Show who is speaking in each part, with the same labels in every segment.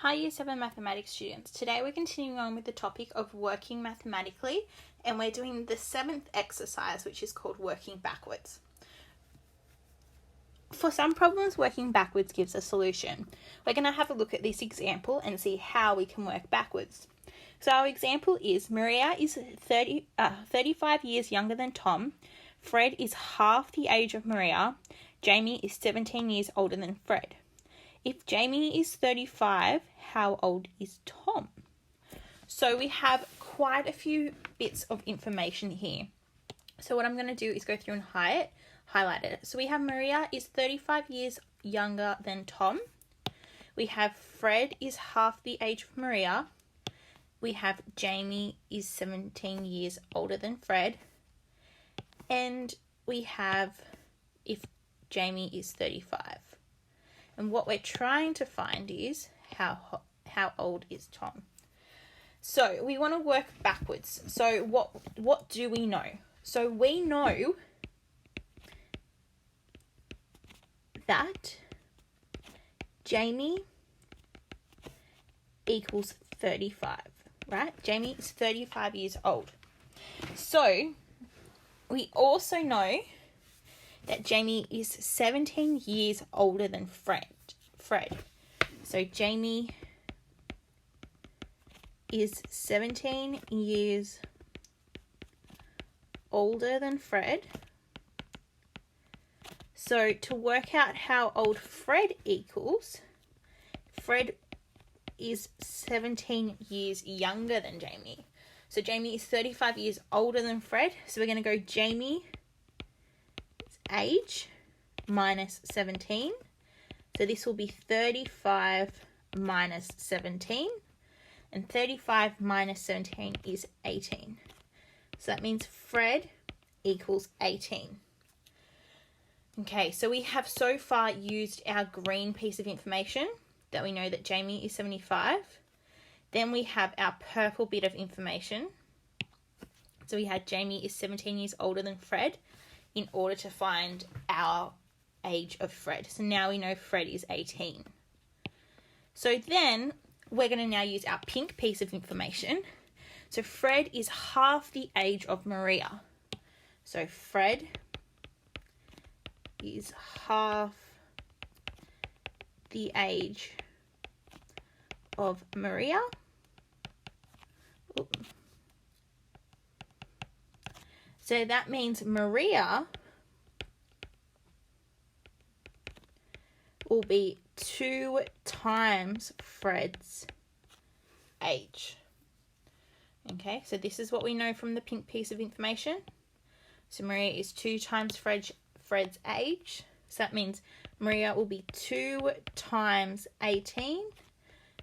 Speaker 1: Hi Year 7 Mathematics students. Today we're continuing on with the topic of working mathematically, and we're doing the 7th exercise, which is called working backwards. For some problems, working backwards gives a solution. We're going to have a look at this example and see how we can work backwards. So our example is Maria is 35 years younger than Tom. Fred is half the age of Maria. Jamie is 17 years older than Fred. If Jamie is 35, how old is Tom? So we have quite a few bits of information here. So what I'm going to do is go through and highlight it. So we have Maria is 35 years younger than Tom. We have Fred is half the age of Maria. We have Jamie is 17 years older than Fred. And we have if Jamie is 35. And what we're trying to find is how old is Tom. So we want to work backwards. So what do we know? So we know that Jamie equals 35, right? Jamie is 35 years old. So we also know that Jamie is 17 years older than Fred. So Jamie is 17 years older than Fred. So to work out how old Fred equals, Fred is 17 years younger than Jamie. So Jamie is 35 years older than Fred. So we're going to go Jamie's age minus 17. So this will be 35 minus 17. And 35 minus 17 is 18. So that means Fred equals 18. Okay, so we have so far used our green piece of information that we know that Jamie is 75. Then we have our purple bit of information. So we had Jamie is 17 years older than Fred in order to find our age of Fred. So now we know Fred is 18. So then we're going to now use our pink piece of information. So Fred is half the age of Maria. So Fred is half the age of Maria. Oops. So that means Maria will be 2 times Fred's age. Okay, so this is what we know from the pink piece of information. So Maria is 2 times Fred's age. So that means Maria will be 2 times 18,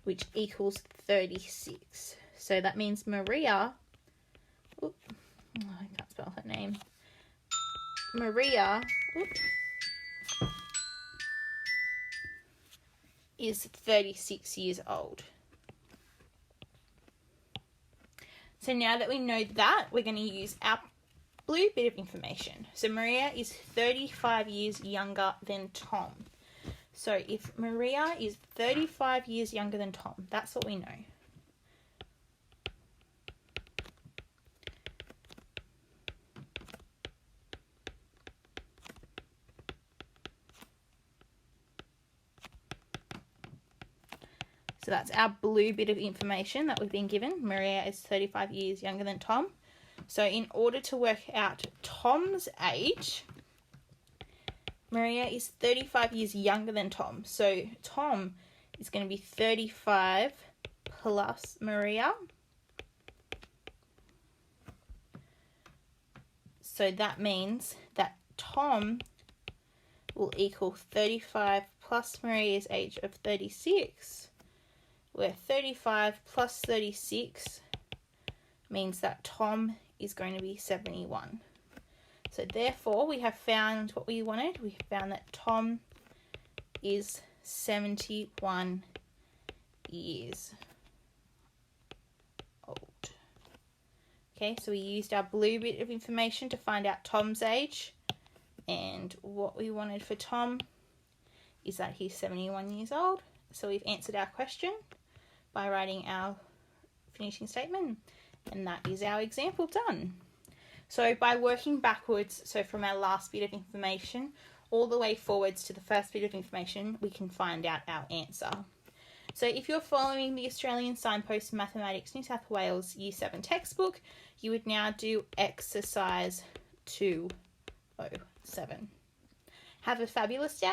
Speaker 1: which equals 36. So that means Maria, I can't spell her name. Maria is 36 years old. So now that we know that, we're going to use our blue bit of information. So Maria is 35 years younger than Tom. So if Maria is 35 years younger than Tom, that's what we know. So that's our blue bit of information that we've been given. Maria is 35 years younger than Tom. So in order to work out Tom's age, Maria is 35 years younger than Tom. So Tom is going to be 35 plus Maria. So that means that Tom will equal 35 plus Maria's age of 36, where 35 plus 36 means that Tom is going to be 71. So therefore, we have found what we wanted. We found that Tom is 71 years old. Okay, so we used our blue bit of information to find out Tom's age. And what we wanted for Tom is that he's 71 years old. So we've answered our question. by writing our finishing statement. And that is our example done. So by working backwards, so from our last bit of information all the way forwards to the first bit of information, we can find out our answer. So if you're following the Australian Signpost Mathematics New South Wales Year 7 textbook, you would now do exercise 207. Have a fabulous day.